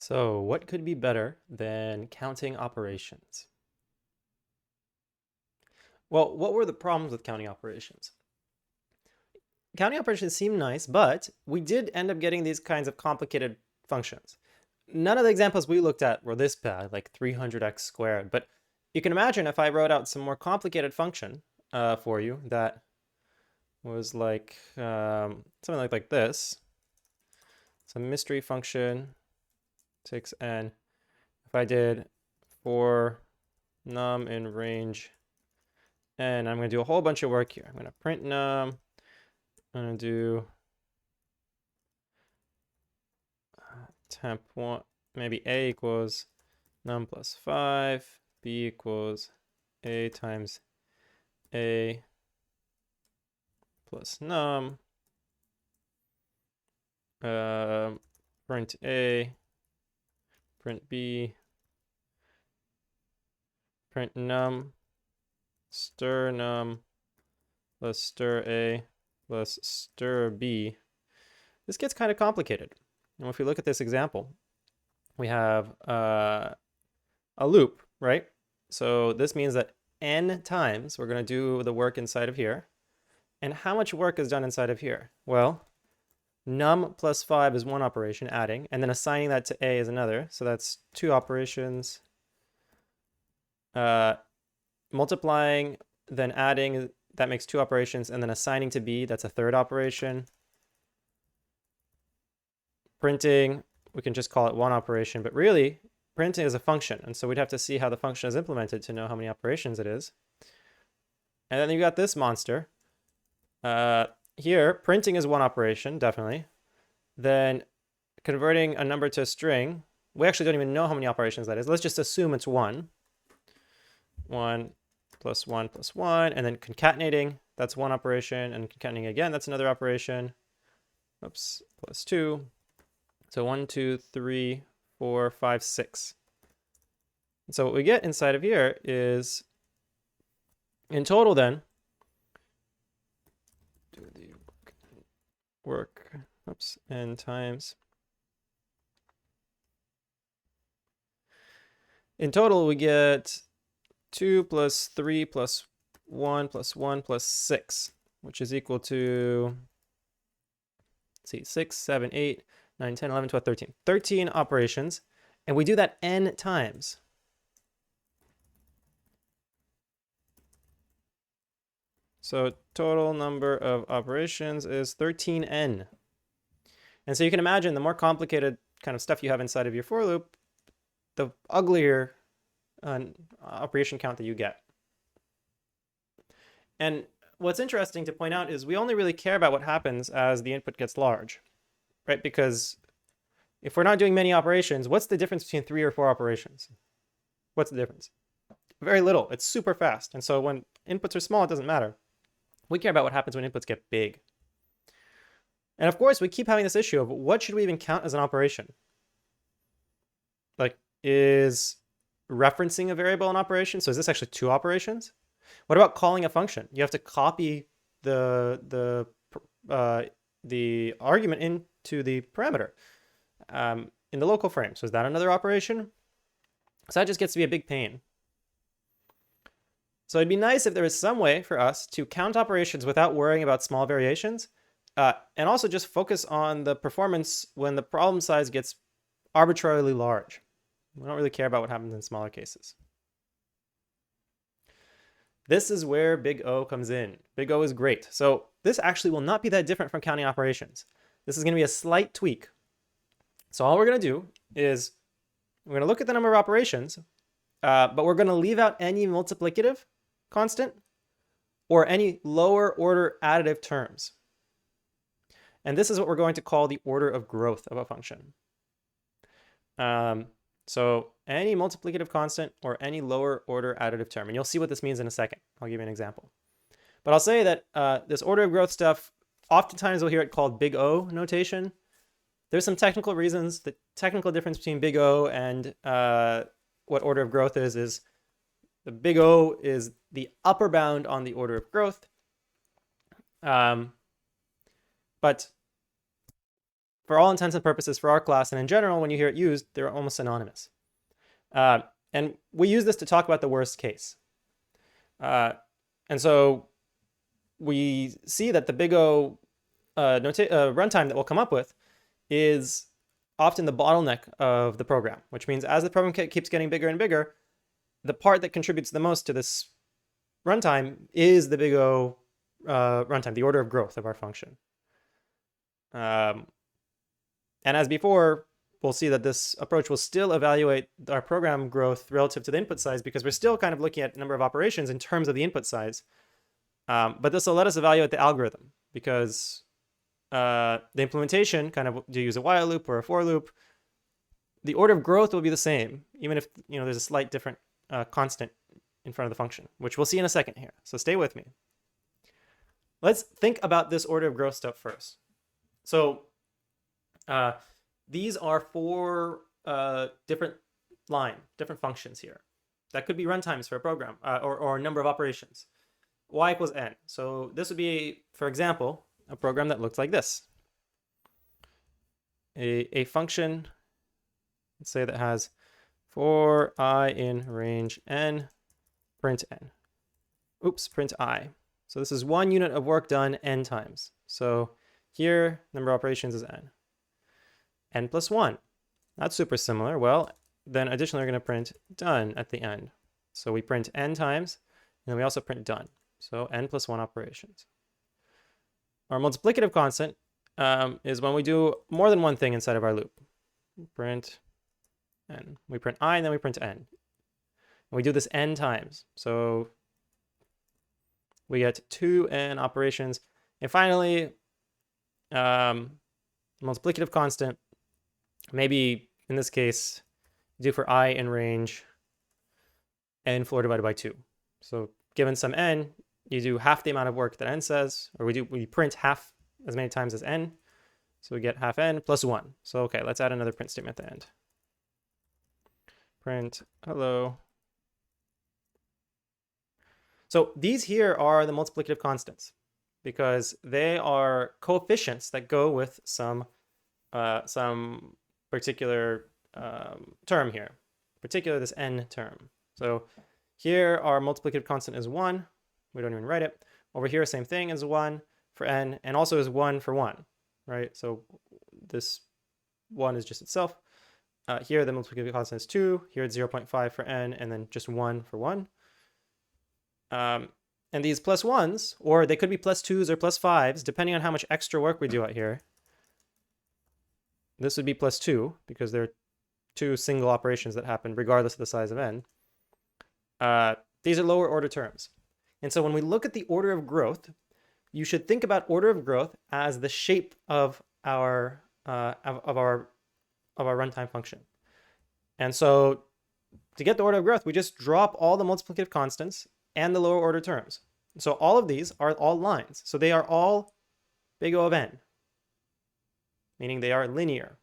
So, what could be better than counting operations? Well, what were the problems with counting operations? Counting operations seem nice, but we did end up getting these kinds of complicated functions. None of the examples we looked at were this bad, like 300x squared, but you can imagine if I wrote out some more complicated function for you that was like something like this. Some mystery function takes n. If I did for num in range and I'm going to do a whole bunch of work here. I'm going to print num. I'm going to do temp one, maybe a equals num plus 5, b equals a times a plus num, print a, print b, print num, stir num plus stir a plus stir b. This gets kind of complicated. And if we look at this example, we have a loop, right? So this means that n times we're going to do the work inside of here. And how much work is done inside of here? Well, num plus 5 is one operation, adding, and then assigning that to a is another. So that's two operations. Multiplying, then adding, that makes two operations, and then assigning to b, that's a third operation. Printing, we can just call it one operation, but really, printing is a function, and so we'd have to see how the function is implemented to know how many operations it is. And then you got this monster. Here, printing is one operation, definitely. Then converting a number to a string, we actually don't even know how many operations that is. Let's just assume it's 1. 1 plus 1 plus 1, and then concatenating, that's one operation, and concatenating again, that's another operation. Oops, plus 2. So 1, 2, 3, 4, 5, 6. And so what we get inside of here is, in total then, do the work, oops, n times. In total, we get 2 plus 3 plus 1 plus 1 plus 6, which is equal to, let's see, 6, 7, 8, 9, 10, 11, 12, 13. 13 operations, and we do that n times. So total number of operations is 13n. And so you can imagine the more complicated kind of stuff you have inside of your for loop, the uglier operation count that you get. And what's interesting to point out is we only really care about what happens as the input gets large, right? Because if we're not doing many operations, what's the difference between 3 or 4 operations? What's the difference? Very little. It's super fast. And so when inputs are small, it doesn't matter. We care about what happens when inputs get big. And of course, we keep having this issue of what should we even count as an operation? Like, is referencing a variable an operation? So is this actually 2 operations? What about calling a function? You have to copy the argument into the parameter in the local frame. So is that another operation? So that just gets to be a big pain. So it'd be nice if there was some way for us to count operations without worrying about small variations, and also just focus on the performance when the problem size gets arbitrarily large. We don't really care about what happens in smaller cases. This is where big O comes in. Big O is great. So this actually will not be that different from counting operations. This is going to be a slight tweak. So all we're going to do is we're going to look at the number of operations, but we're going to leave out any multiplicative constant or any lower order additive terms. And this is what we're going to call the order of growth of a function. So any multiplicative constant or any lower order additive term. And you'll see what this means in a second. I'll give you an example. But I'll say that this order of growth stuff, oftentimes we'll hear it called big O notation. There's some technical reasons. The technical difference between big O and what order of growth is the big O is the upper bound on the order of growth. But for all intents and purposes for our class, and in general, when you hear it used, they're almost synonymous. And we use this to talk about the worst case. And so we see that the big O runtime that we'll come up with is often the bottleneck of the program, which means as the program keeps getting bigger and bigger, the part that contributes the most to this runtime is the big O runtime, the order of growth of our function. And as before, we'll see that this approach will still evaluate our program growth relative to the input size, because we're still kind of looking at number of operations in terms of the input size. But this will let us evaluate the algorithm, because the implementation, kind of, do you use a while loop or a for loop, the order of growth will be the same, even if there's a slight different constant in front of the function, which we'll see in a second here. So stay with me. Let's think about this order of growth stuff first. So these are four different functions here. That could be runtimes for a program, or a number of operations. Y equals n. So this would be, for example, a program that looks like this. A function, let's say, that has for I in range n, print n. Oops, print I. So this is one unit of work done n times. So here, number of operations is n plus 1. That's super similar. Well, then additionally, we're going to print done at the end. So we print n times, and then we also print done. So n plus 1 operations. Our multiplicative constant is when we do more than one thing inside of our loop. Print n. We print I, and then we print n. And we do this n times. So we get 2n operations. And finally, multiplicative constant, maybe in this case, do for I in range n floor divided by 2. So given some n, you do half the amount of work that n says, or we print half as many times as n. So we get half n plus 1. So okay, let's add another print statement at the end. Print hello. So these here are the multiplicative constants, because they are coefficients that go with some particular term here, particularly this n term. So here our multiplicative constant is 1. We don't even write it. Over here, same thing is 1 for n, and also is 1 for 1, right? So this 1 is just itself. Here the multiplicative constant is 2. Here it's 0.5 for n, and then just 1 for 1. And these plus 1s, or they could be plus 2s or plus 5s, depending on how much extra work we do out here. This would be plus 2, because there are 2 single operations that happen regardless of the size of n. These are lower order terms. And so when we look at the order of growth, you should think about order of growth as the shape of our runtime function. And so to get the order of growth, we just drop all the multiplicative constants and the lower order terms. So all of these are all lines. So they are all big O of n, meaning they are linear.